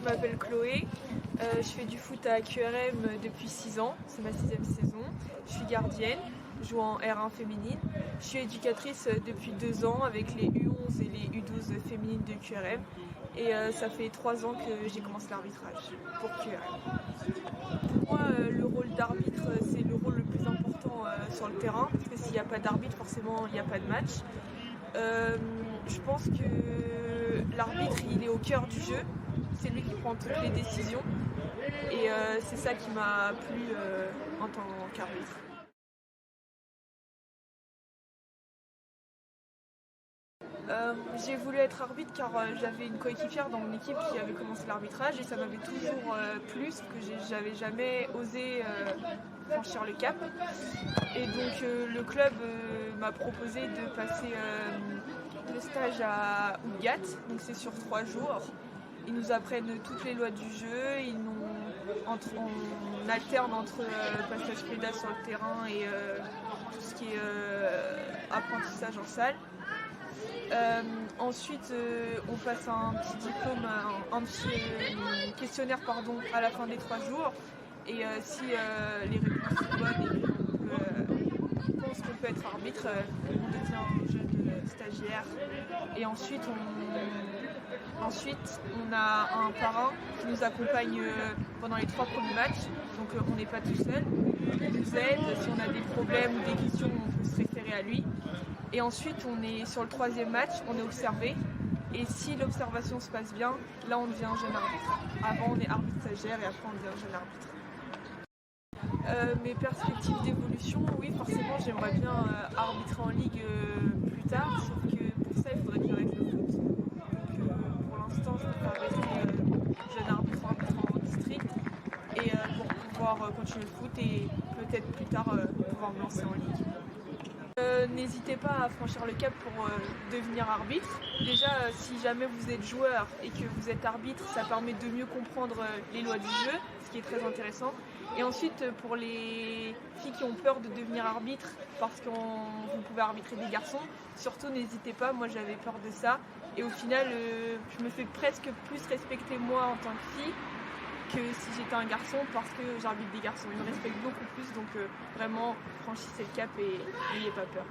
m'appelle Chloé, je fais du foot à QRM depuis 6 ans, c'est ma 6e saison. Je suis gardienne, je joue en R1 féminine. Je suis éducatrice depuis 2 ans avec les U11 et les U12 féminines de QRM. Et ça fait 3 ans que j'ai commencé l'arbitrage pour QRM. Pour moi, le rôle d'arbitre, c'est le rôle le plus important sur le terrain, parce que s'il n'y a pas d'arbitre, forcément, il n'y a pas de match. Je pense que l'arbitre, il est au cœur du jeu. C'est lui qui prend toutes les décisions. Et c'est ça qui m'a plu en tant qu'arbitre. J'ai voulu être arbitre car j'avais une coéquipière dans mon équipe qui avait commencé l'arbitrage et ça m'avait toujours plu, parce que j'avais jamais osé franchir le cap. Et donc le club m'a proposé de passer le stage à Ougat, donc c'est sur 3 jours. Ils nous apprennent toutes les lois du jeu, on alterne entre passage pédale sur le terrain et tout ce qui est apprentissage en salle. Ensuite, on passe un petit diplôme, un petit questionnaire à la fin des 3 jours. Et si les réponses sont bonnes et qu'on pense qu'on peut être arbitre, on devient jeune stagiaire. Et ensuite, on a un parrain qui nous accompagne pendant les 3 premiers matchs. Donc on n'est pas tout seul. Il nous aide. Si on a des problèmes ou des questions, on peut se référer à lui. Et ensuite, on est sur le 3e match, on est observé. Et si l'observation se passe bien, là on devient jeune arbitre. Avant, on est arbitre stagiaire et après, on devient jeune arbitre. Mes perspectives d'évolution, oui, forcément, j'aimerais bien arbitrer en ligue plus tard. Sauf que pour ça, il faudrait que j'arrête le foot. Donc pour l'instant, je préfère rester jeune arbitre en district. Et pour pouvoir continuer le foot et peut-être plus tard pouvoir me lancer en ligue. N'hésitez pas à franchir le cap pour devenir arbitre. Déjà, si jamais vous êtes joueur et que vous êtes arbitre, ça permet de mieux comprendre les lois du jeu, ce qui est très intéressant. Et ensuite, pour les filles qui ont peur de devenir arbitre parce que vous pouvez arbitrer des garçons, surtout n'hésitez pas, moi j'avais peur de ça. Et au final, je me fais presque plus respecter moi en tant que fille que si j'étais un garçon, parce que j'arbitre des garçons. Ils me respectent beaucoup plus, donc vraiment franchissez le cap et n'ayez pas peur.